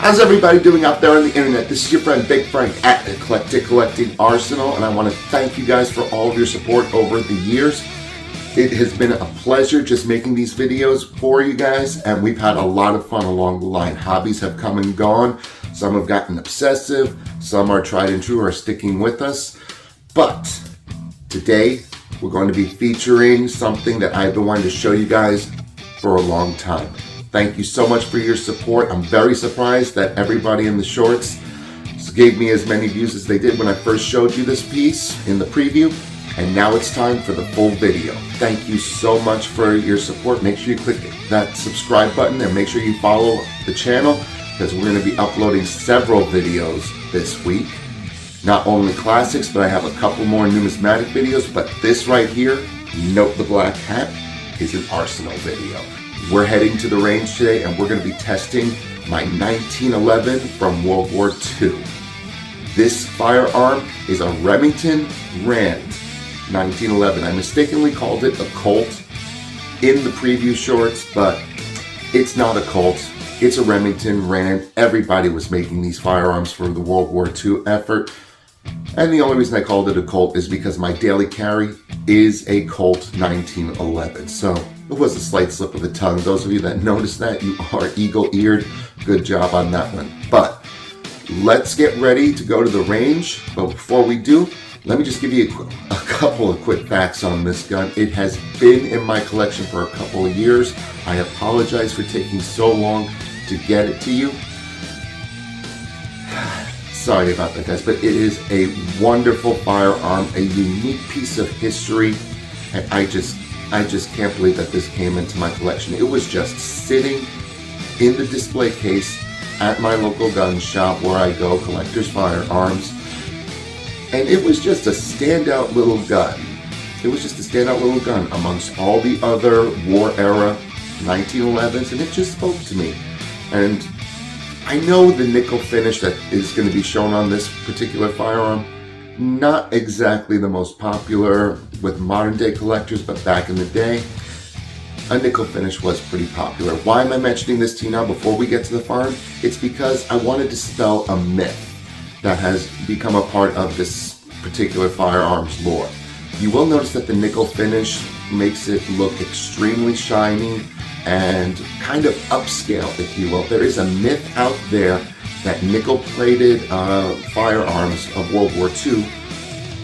How's everybody doing out there on the internet? This is your friend Big Frank at Eclectic Collecting Arsenal, and I want to thank you guys for all of your support over the years. It has been a pleasure just making these videos for you guys, and we've had a lot of fun along the line. Hobbies have come and gone. Some have gotten obsessive. Some are tried and true, are sticking with us. But today, we're going to be featuring something that I've been wanting to show you guys for a long time. Thank you so much for your support. I'm very surprised that everybody in the shorts gave me as many views as they did when I first showed you this piece in the preview. And now it's time for the full video. Thank you so much for your support. Make sure you click that subscribe button and make sure you follow the channel, because we're going to be uploading several videos this week. Not only classics, but I have a couple more numismatic videos. But this right here, Note the Black Hat, is an Arsenal video. We're heading to the range today and we're going to be testing my 1911 from World War II. This firearm is a Remington Rand 1911. I mistakenly called it a Colt in the preview shorts, but it's not a Colt. It's a Remington Rand. Everybody was making these firearms for the World War II effort. And the only reason I called it a Colt is because my daily carry is a Colt 1911. So it was a slight slip of the tongue. Those of you that noticed that, you are eagle-eared. Good job on that one. But let's get ready to go to the range. But before we do, let me just give you a couple of quick facts on this gun. It has been in my collection for a couple of years. I apologize for taking so long to get it to you. Sorry about that, guys, but it is a wonderful firearm, a unique piece of history, and I just can't believe that this came into my collection. It was just sitting in the display case at my local gun shop where I go, Collector's Firearms, and it was just a standout little gun. It was just a standout little gun amongst all the other war era 1911s, and it just spoke to me. And I know the nickel finish that is going to be shown on this particular firearm, not exactly the most popular with modern day collectors, but back in the day, a nickel finish was pretty popular. Why am I mentioning this to you now before we get to the firearm? It's because I want to dispel a myth that has become a part of this particular firearms lore. You will notice that the nickel finish makes it look extremely shiny and kind of upscale, if you will. There is a myth out there that nickel-plated firearms of World War II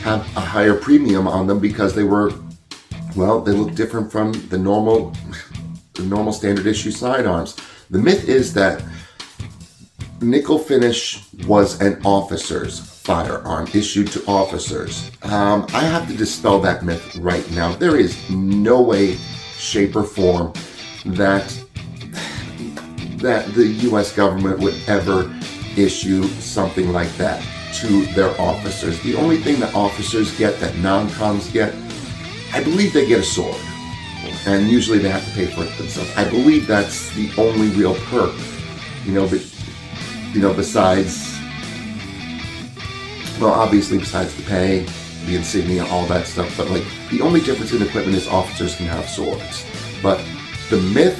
have a higher premium on them because they were, well, they look different from the normal standard issue sidearms. The myth is that nickel finish was an officer's firearm, issued to officers. I have to dispel that myth right now. There is no way, shape, or form that the U.S. government would ever issue something like that to their officers. The only thing that officers get, that non-coms get, I believe they get a sword, and usually they have to pay for it themselves. I believe that's the only real perk, besides, well, obviously besides the pay, the insignia, all that stuff. But like, the only difference in equipment is officers can have swords. But the myth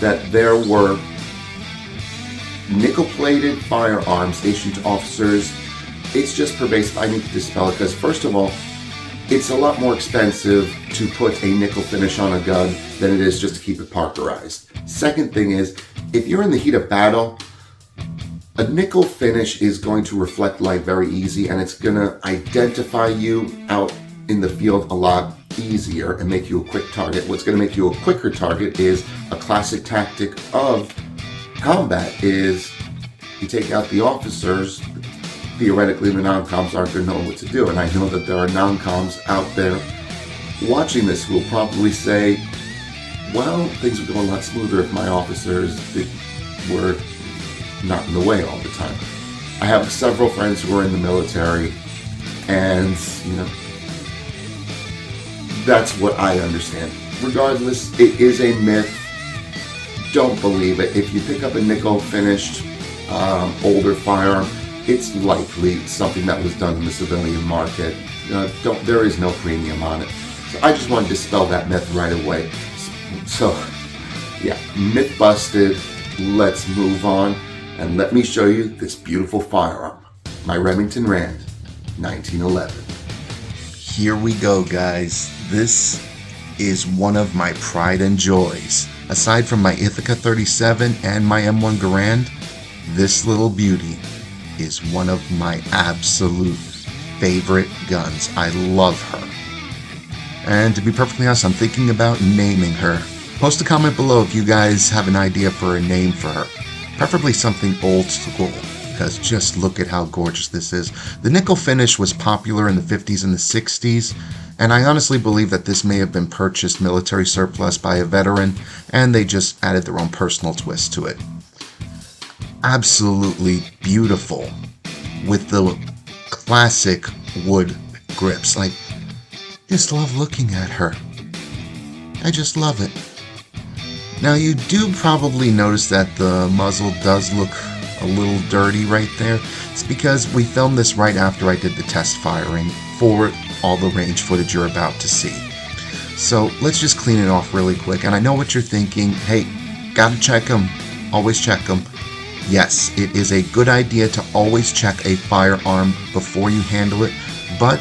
that there were nickel-plated firearms issued to officers, it's just pervasive. I need to dispel it because, first of all, it's a lot more expensive to put a nickel finish on a gun than it is just to keep it parkerized. Second thing is, if you're in the heat of battle, a nickel finish is going to reflect light very easy, and it's going to identify you out in the field a lot easier and make you a quick target. What's going to make you a quicker target is a classic tactic of combat is you take out the officers. Theoretically, the non-coms aren't going to know what to do, and I know that there are non-coms out there watching this who will probably say, well, things would go a lot smoother if my officers were not in the way all the time. I have several friends who are in the military, and that's what I understand. Regardless, it is a myth. Don't believe it. If you pick up a nickel finished older firearm, it's likely something that was done in the civilian market. There is no premium on it. So I just wanted to dispel that myth right away. So yeah, myth busted. Let's move on. and let me show you this beautiful firearm, my Remington Rand 1911. Here we go, guys. This is one of my pride and joys. Aside from my Ithaca 37 and my M1 Garand, this little beauty is one of my absolute favorite guns. I love her. And to be perfectly honest, I'm thinking about naming her. Post a comment below if you guys have an idea for a name for her. Preferably something old school, because just look at how gorgeous this is. The nickel finish was popular in the 50s and the 60s, and I honestly believe that this may have been purchased military surplus by a veteran, and they just added their own personal twist to it. Absolutely beautiful, with the classic wood grips. Like, just love looking at her. I just love it. Now, you do probably notice that the muzzle does look a little dirty right there. It's because we filmed this right after I did the test firing for all the range footage you're about to see. So let's just clean it off really quick. And I know what you're thinking. Hey, gotta check them. Always check them. Yes, it is a good idea to always check a firearm before you handle it. But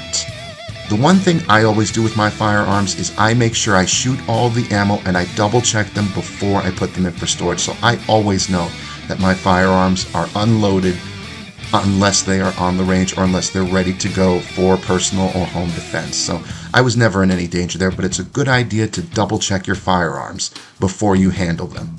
the one thing I always do with my firearms is I make sure I shoot all the ammo and I double check them before I put them in for storage. So I always know that my firearms are unloaded unless they are on the range or unless they're ready to go for personal or home defense. So I was never in any danger there, but it's a good idea to double check your firearms before you handle them.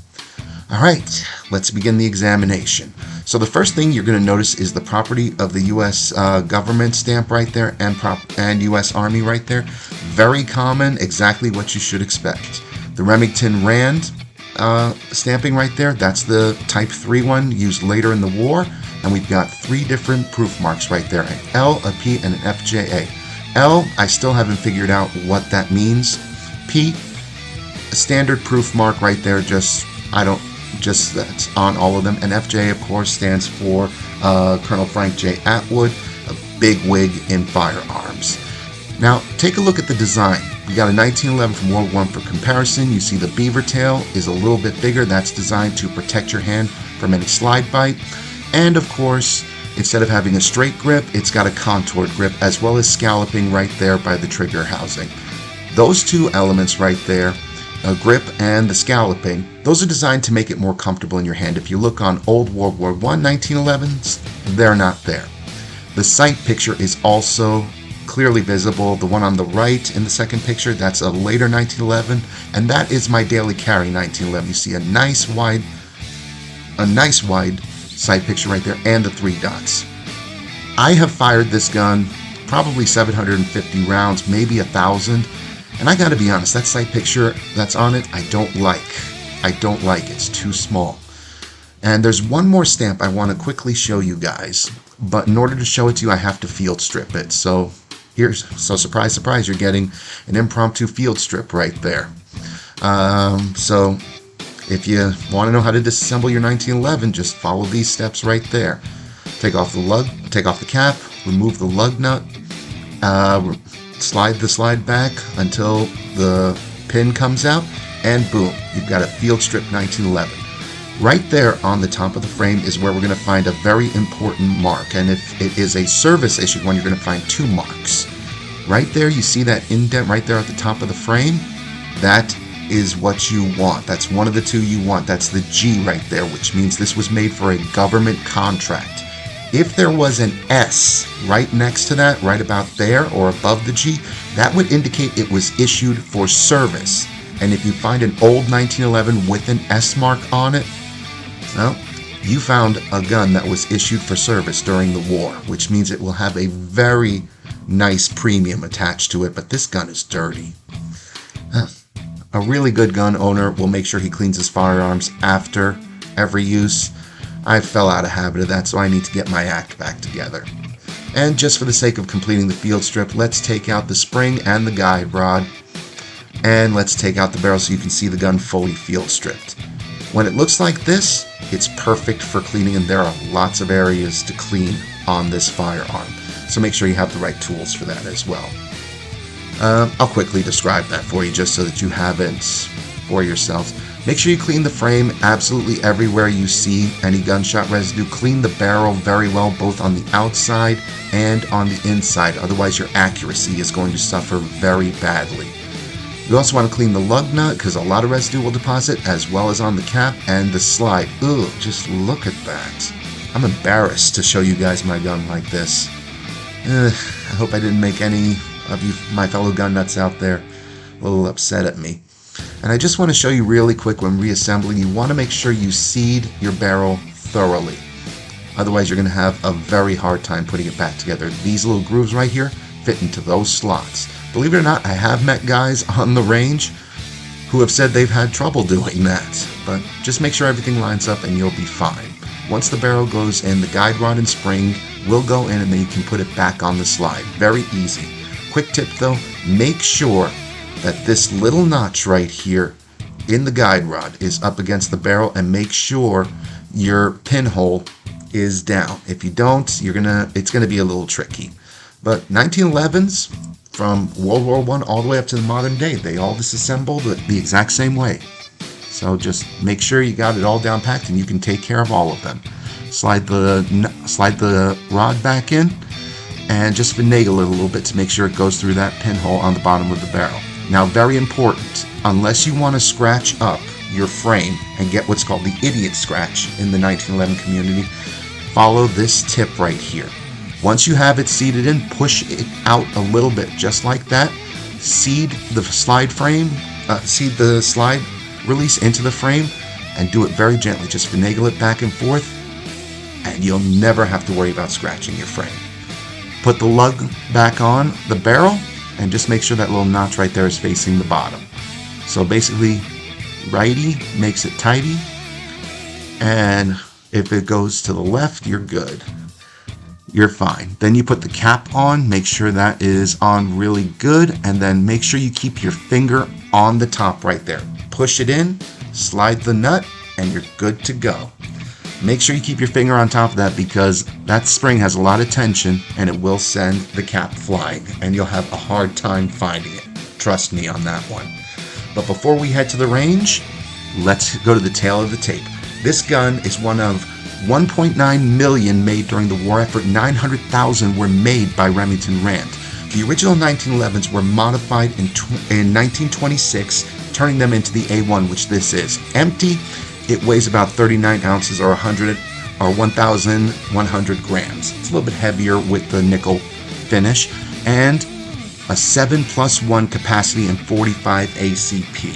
Alright, let's begin the examination. So the first thing you're going to notice is the property of the U.S. government stamp right there and U.S. Army right there. Very common, exactly what you should expect. The Remington Rand stamping right there, that's the Type 3 one used later in the war. And we've got 3 different proof marks right there, an L, a P, and an FJA. L, I still haven't figured out what that means. P, a standard proof mark right there, just that's on all of them. And FJ, of course, stands for Colonel Frank J. Atwood, a big wig in firearms. Now, take a look at the design. We got a 1911 from World War I for comparison. You see the beaver tail is a little bit bigger. That's designed to protect your hand from any slide bite. And of course, instead of having a straight grip, it's got a contoured grip, as well as scalloping right there by the trigger housing. Those 2 elements right there, a grip and the scalloping, those are designed to make it more comfortable in your hand. If you look on old World War I 1911s, they're not there. The sight picture is also clearly visible. The one on the right in the second picture, that's a later 1911, and that is my daily carry 1911. You see a nice wide sight picture right there and the 3 dots. I have fired this gun probably 750 rounds, maybe 1,000. And I gotta be honest, that sight picture that's on it, I don't like. It's too small. And there's one more stamp I want to quickly show you guys. But in order to show it to you, I have to field strip it. So surprise, surprise, you're getting an impromptu field strip right there. So if you want to know how to disassemble your 1911, just follow these steps right there. Take off the lug, take off the cap, remove the lug nut, slide the slide back until the pin comes out, and boom, you've got a field strip 1911. Right there on the top of the frame is where we're going to find a very important mark, and if it is a service issued one, you're going to find 2 marks. Right there, you see that indent right there at the top of the frame? That is what you want. That's one of the 2 you want. That's the G right there, which means this was made for a government contract. If there was an S right next to that, right about there or above the G, that would indicate it was issued for service. And if you find an old 1911 with an S mark on it, well, you found a gun that was issued for service during the war, which means it will have a very nice premium attached to it, but this gun is dirty. A really good gun owner will make sure he cleans his firearms after every use. I fell out of habit of that, so I need to get my act back together. And just for the sake of completing the field strip, let's take out the spring and the guide rod. And let's take out the barrel so you can see the gun fully field stripped. When it looks like this, it's perfect for cleaning, and there are lots of areas to clean on this firearm. So make sure you have the right tools for that as well. I'll quickly describe that for you just so that you have it for yourselves. Make sure you clean the frame absolutely everywhere you see any gunshot residue. Clean the barrel very well, both on the outside and on the inside. Otherwise, your accuracy is going to suffer very badly. You also want to clean the lug nut because a lot of residue will deposit, as well as on the cap and the slide. Ugh, just look at that. I'm embarrassed to show you guys my gun like this. I hope I didn't make any of you, my fellow gun nuts out there, a little upset at me. And I just want to show you really quick, when reassembling, you want to make sure you seed your barrel thoroughly. Otherwise, you're going to have a very hard time putting it back together. These little grooves right here fit into those slots. Believe it or not, I have met guys on the range who have said they've had trouble doing that. But just make sure everything lines up and you'll be fine. Once the barrel goes in, the guide rod and spring will go in, and then you can put it back on the slide. Very easy. Quick tip though, make sure that this little notch right here in the guide rod is up against the barrel, and make sure your pinhole is down. If you don't, it's gonna be a little tricky. But 1911s from World War I all the way up to the modern day, they all disassemble the exact same way. So just make sure you got it all down packed, and you can take care of all of them. Slide the rod back in, and just finagle it a little bit to make sure it goes through that pinhole on the bottom of the barrel. Now, very important, unless you want to scratch up your frame and get what's called the idiot scratch in the 1911 community, follow this tip right here. Once you have it seated in, push it out a little bit, just like that. Seed the slide release into the frame, and do it very gently. Just finagle it back and forth, and you'll never have to worry about scratching your frame. Put the lug back on the barrel, and just make sure that little notch right there is facing the bottom. So basically, righty makes it tighty, and if it goes to the left, you're good. You're fine. Then you put the cap on, make sure that is on really good, and then make sure you keep your finger on the top right there. Push it in, slide the nut, and you're good to go. Make sure you keep your finger on top of that, because that spring has a lot of tension and it will send the cap flying, and you'll have a hard time finding it. Trust me on that one. But before we head to the range, let's go to the tail of the tape. This gun is one of 1.9 million made during the war effort. 900,000 were made by Remington Rand. The original 1911s were modified in 1926, turning them into the A1, which this is. Empty, it weighs about 39 ounces or 1,100 grams. It's a little bit heavier with the nickel finish, and a 7+1 capacity and 45 ACP.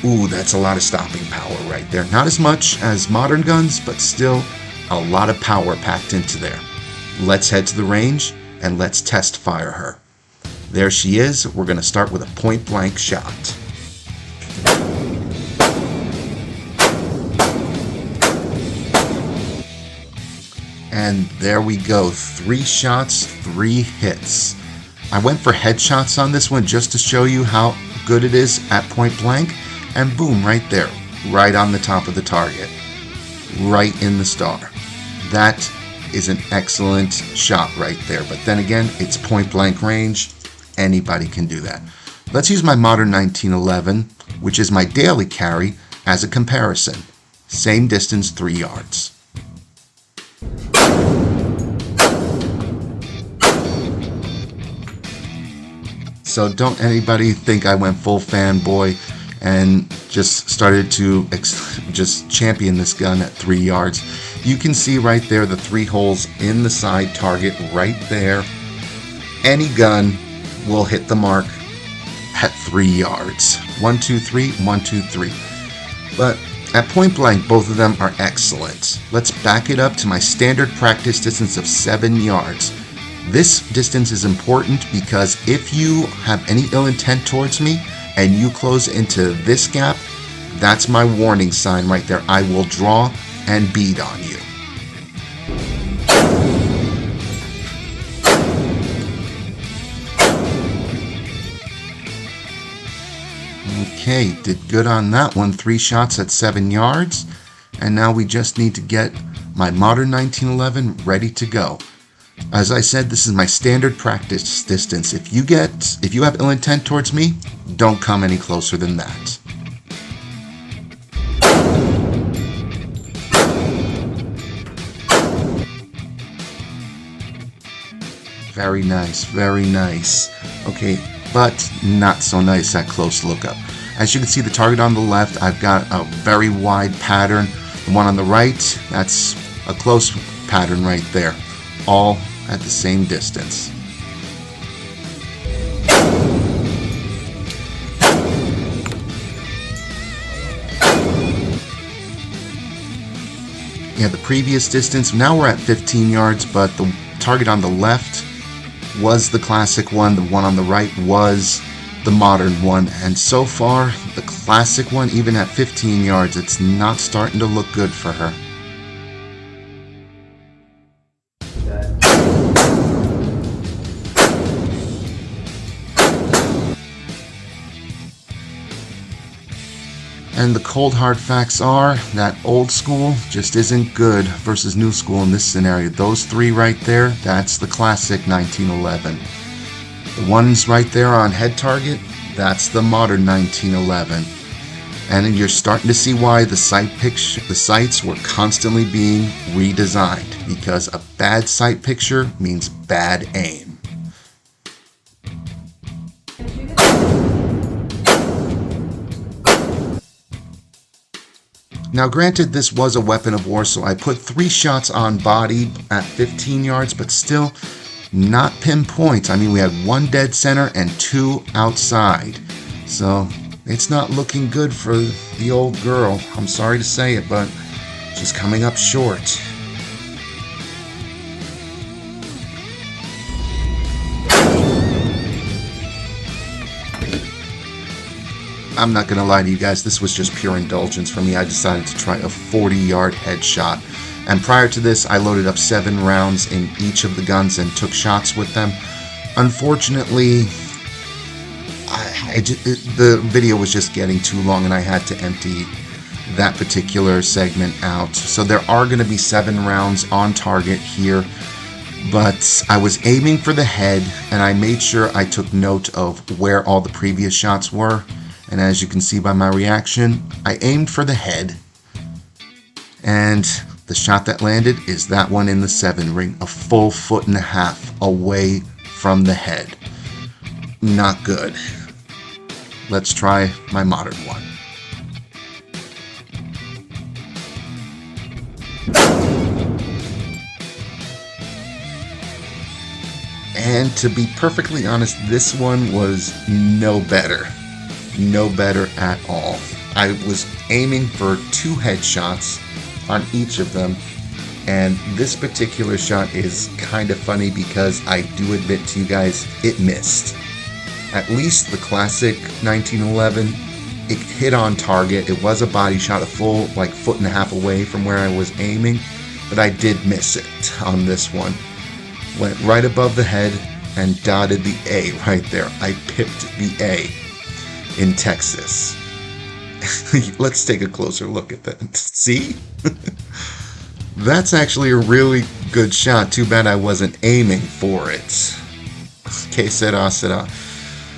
Ooh, that's a lot of stopping power right there. Not as much as modern guns, but still a lot of power packed into there. Let's head to the range and let's test fire her. There she is. We're going to start with a point blank shot. And there we go. 3 shots, 3 hits. I went for headshots on this one just to show you how good it is at point blank. And boom, right there, right on the top of the target, right in the star. That is an excellent shot right there. But then again, it's point blank range. Anybody can do that. Let's use my modern 1911, which is my daily carry, as a comparison. Same distance, 3 yards. So don't anybody think I went full fanboy and just started to just champion this gun at 3 yards. You can see right there the 3 holes in the side target right there. Any gun will hit the mark at 3 yards. 1, 2, 3, 1, 2, 3. But at point blank, both of them are excellent. Let's back it up to my standard practice distance of 7 yards. This distance is important because if you have any ill intent towards me and you close into this gap, that's my warning sign right there. I will draw and bead on you. Okay, did good on that one. 3 shots at 7 yards. And now we just need to get my modern 1911 ready to go. As I said, this is my standard practice distance. If you have ill intent towards me, don't come any closer than that. Very nice, very nice. Okay, but not so nice at close lookup. As you can see, the target on the left, I've got a very wide pattern. The one on the right, that's a close pattern right there. All at the same distance. Yeah, the previous distance, now we're at 15 yards, but the target on the left was the classic one, the one on the right was the modern one, and so far, the classic one, even at 15 yards, it's not starting to look good for her. And the cold hard facts are that old school just isn't good versus new school in this scenario. Those three right there, that's the classic 1911. The ones right there on head target, that's the modern 1911. And then you're starting to see why the sights were constantly being redesigned, because a bad sight picture means bad aim. Now granted, this was a weapon of war, so I put 3 shots on body at 15 yards, but still not pinpoint. I mean, we had 1 dead center and 2 outside. So it's not looking good for the old girl. I'm sorry to say it, but she's coming up short. I'm not gonna lie to you guys, this was just pure indulgence for me. I decided to try a 40-yard headshot. And prior to this, I loaded up 7 rounds in each of the guns and took shots with them. Unfortunately, the video was just getting too long and I had to empty that particular segment out. So there are going to be 7 rounds on target here, but I was aiming for the head and I made sure I took note of where all the previous shots were. And as you can see by my reaction, I aimed for the head, and the shot that landed is that one in the 7 ring, a full 1.5 feet away from the head. Not good. Let's try my modern one. And to be perfectly honest, this one was no better. No better at all. I was aiming for 2 headshots on each of them, and this particular shot is kind of funny because I do admit to you guys, it missed. At least the classic 1911, it hit on target. It was a body shot, a full 1.5 feet away from where I was aiming, but I did miss it on this one. Went right above the head and dotted the A right there. I pipped the A in Texas. Let's take a closer look at that. See? That's actually a really good shot. Too bad I wasn't aiming for it. Que sera, sera.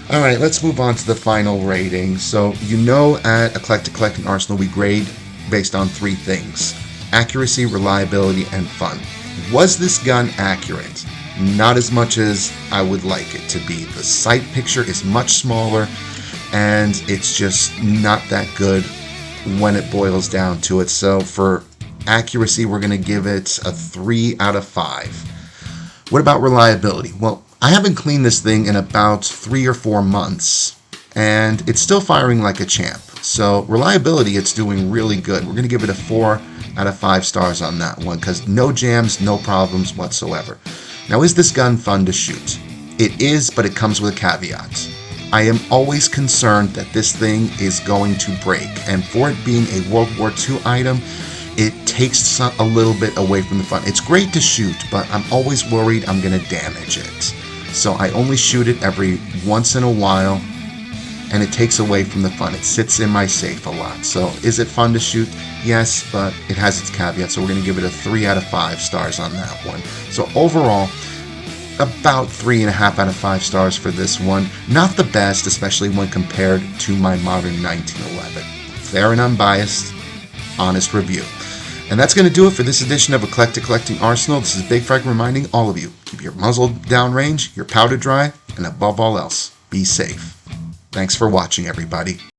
Alright, let's move on to the final rating. So, you know, at Eclectic Collecting Arsenal, we grade based on 3 things: accuracy, reliability, and fun. Was this gun accurate? Not as much as I would like it to be. The sight picture is much smaller, and it's just not that good when it boils down to it. So for accuracy, we're going to give it a 3 out of 5. What about reliability? Well, I haven't cleaned this thing in about 3 or 4 months, and it's still firing like a champ. So reliability, it's doing really good. We're going to give it a 4 out of 5 stars on that one, because no jams, no problems whatsoever. Now, is this gun fun to shoot? It is, but it comes with a caveat. I am always concerned that this thing is going to break, and for it being a World War II item, it takes a little bit away from the fun. It's great to shoot, but I'm always worried I'm going to damage it. So I only shoot it every once in a while, and it takes away from the fun. It sits in my safe a lot. So is it fun to shoot? Yes, but it has its caveats, so we're going to give it a 3 out of 5 stars on that one. So overall, about 3.5 out of 5 stars for this one. Not the best, especially when compared to my modern 1911. Fair and unbiased, honest review. And that's going to do it for this edition of Eclectic Collecting Arsenal. This is Big Frank reminding all of you, keep your muzzle downrange, your powder dry, and above all else, be safe. Thanks for watching, everybody.